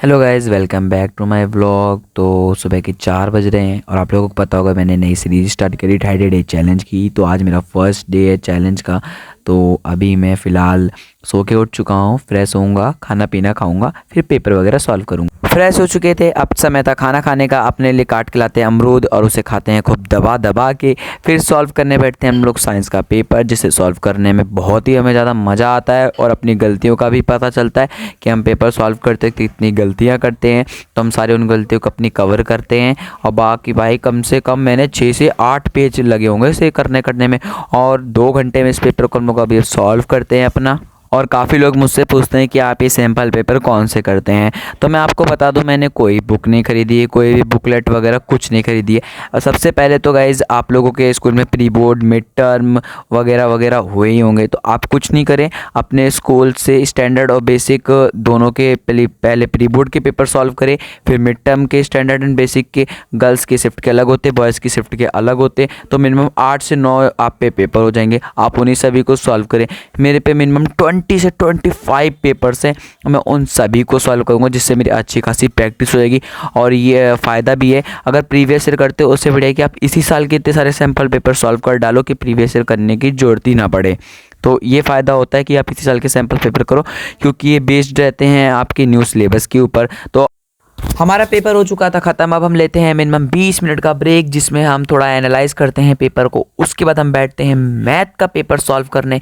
Hello guys, welcome back to my vlog. तो सुबह के 4 बज रहे हैं और आप लोगों को पता होगा मैंने नई सीरीज़ स्टार्ट करी 30 डे चैलेंज की। तो आज मेरा फर्स्ट डे है चैलेंज का। तो अभी मैं फ़िलहाल सो के उठ चुका हूँ, फ्रेश होऊंगा, खाना पीना खाऊंगा, फिर पेपर वगैरह सॉल्व करूँगा। फ्रेश हो चुके थे, अब समय था खाना खाने का। अपने लिए काट के लाते हैं अमरूद और उसे खाते हैं खूब दबा दबा के। फिर सॉल्व करने बैठते हैं हम लोग साइंस का पेपर, जिसे सॉल्व करने में बहुत ही हमें ज़्यादा मज़ा आता है और अपनी गलतियों का भी पता चलता है कि हम पेपर सॉल्व करते वक्त इतनी गलतियाँ करते हैं। तो हम सारे उन गलतियों को अपनी कवर करते हैं। और बाकी भाई कम से कम मैंने 6 से 8 पेज लगे होंगे इसे करने में, और 2 घंटे में इस पेपर को हम लोग अभी सॉल्व करते हैं अपना। और काफ़ी लोग मुझसे पूछते हैं कि आप ये सैम्पल पेपर कौन से करते हैं। तो मैं आपको बता दूं, मैंने कोई बुक नहीं खरीदी है, कोई भी बुकलेट वगैरह कुछ नहीं खरीदी है। और सबसे पहले तो गाइज़, आप लोगों के स्कूल में प्री बोर्ड, मिड टर्म वगैरह वगैरह हुए ही होंगे। तो आप कुछ नहीं करें, अपने स्कूल से स्टैंडर्ड और बेसिक दोनों के पहले प्री बोर्ड के पेपर सॉल्व करें, फिर मिड टर्म के स्टैंडर्ड एंड बेसिक के। गर्ल्स की शिफ्ट के अलग होते, बॉयज़ की शिफ्ट के अलग होते। तो मिनिमम 8 से 9 आप पे पेपर हो जाएंगे, आप उन्हीं सभी को सॉल्व करें। मेरे पे मिनिमम 20 से 25 पेपर्स हैं, मैं उन सभी को सॉल्व करूँगा, जिससे मेरी अच्छी खासी प्रैक्टिस हो जाएगी। और ये फ़ायदा भी है, अगर प्रीवियस ईयर करते हो उससे बढ़िया कि आप इसी साल के इतने सारे सैम्पल पेपर सॉल्व कर डालो कि प्रीवियस ईयर करने की ज़रूरत ही ना पड़े। तो ये फ़ायदा होता है कि आप इसी साल के सैम्पल पेपर करो, क्योंकि ये बेस्ड रहते हैं आपके न्यू सिलेबस के ऊपर। तो हमारा पेपर हो चुका था ख़त्म। अब हम लेते हैं मिनिमम 20 मिनट का ब्रेक, जिसमें हम थोड़ा एनालाइज करते हैं पेपर को। उसके बाद हम बैठते हैं मैथ का पेपर सॉल्व करने।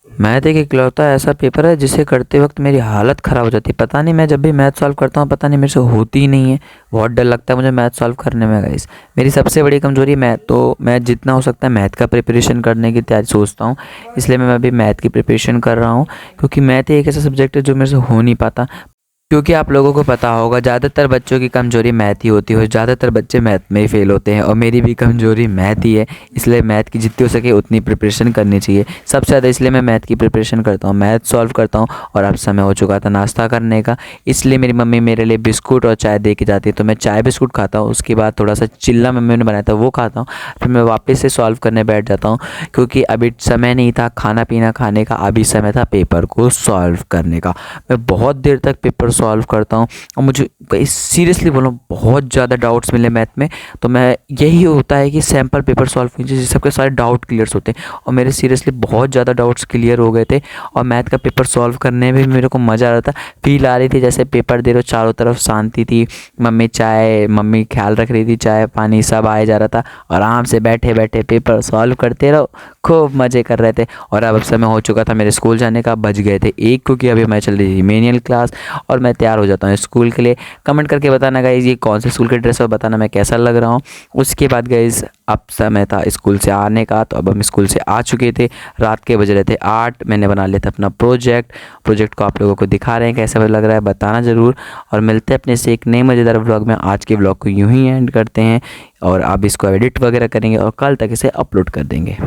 मैथ एक इकलौता ऐसा पेपर है जिसे करते वक्त मेरी हालत ख़राब हो जाती है। पता नहीं, मैं जब भी मैथ सॉल्व करता हूँ पता नहीं मेरे से होती ही नहीं है। बहुत डर लगता है मुझे मैथ सॉल्व करने में गाइस। मेरी सबसे बड़ी कमज़ोरी मैथ, तो मैं जितना हो सकता है मैथ का प्रिपरेशन करने की तैयारी सोचता हूँ। इसलिए मैं अभी मैथ की प्रिपरेशन कर रहा हूँ, क्योंकि मैथ एक ऐसा सब्जेक्ट है जो मेरे से हो नहीं पाता। क्योंकि आप लोगों को पता होगा ज़्यादातर बच्चों की कमज़ोरी मैथ ही होती है, ज़्यादातर बच्चे मैथ में ही फेल होते हैं, और मेरी भी कमज़ोरी मैथ ही है। इसलिए मैथ की जितनी हो सके उतनी प्रिपरेशन करनी चाहिए सबसे ज़्यादा। इसलिए मैं मैथ की प्रिपरेशन करता हूँ, मैथ सॉल्व करता हूँ। और अब समय हो चुका था नाश्ता करने का, इसलिए मेरी मम्मी मेरे लिए बिस्कुट और चाय दे के जाती है। तो मैं चाय बिस्कुट खाता हूँ, उसके बाद थोड़ा सा चिल्ला मम्मी ने बनाया था वो खाता हूँ, फिर मैं वापस से सॉल्व करने बैठ जाता हूँ। क्योंकि अभी समय नहीं था खाना पीना खाने का, अभी समय था पेपर को सॉल्व करने का। मैं बहुत देर तक पेपर सॉल्व करता हूँ, और मुझे सीरियसली बोलूँ बहुत ज़्यादा डाउट्स मिले मैथ में। तो मैं यही होता है कि सैम्पल पेपर सॉल्व कीजिए, जिससे सबके सारे डाउट क्लियर होते हैं। और मेरे सीरियसली बहुत ज़्यादा डाउट्स क्लियर हो गए थे, और मैथ का पेपर सॉल्व करने में भी मेरे को मज़ा आ रहा था। फील आ रही थी जैसे पेपर दे रहे हो, चारों तरफ शांति थी। मम्मी ख्याल रख रही थी, चाय पानी सब आया जा रहा था। आराम से बैठे बैठे पेपर सॉल्व करते रहो, खूब मज़े कर रहे थे। और अब समय हो चुका था मेरे स्कूल जाने का, बज गए थे 1, क्योंकि अभी मैं चल रही थी मेनियल क्लास, और मैं तैयार हो जाता हूँ स्कूल के लिए। कमेंट करके बताना गाइज़ ये कौन से स्कूल के ड्रेस है, बताना मैं कैसा लग रहा हूँ। उसके बाद गाइज़ अब समय था स्कूल से आने का, तो अब हम स्कूल से आ चुके थे। रात के बज रहे थे 8। मैंने बना लिया था अपना प्रोजेक्ट को आप लोगों को दिखा रहे हैं, कैसा लग रहा है बताना ज़रूर। और मिलते हैं अपने से एक नए मज़ेदार व्लॉग में। आज के व्लॉग को यूँ ही एंड करते हैं, और आप इसको एडिट वगैरह करेंगे और कल तक इसे अपलोड कर देंगे।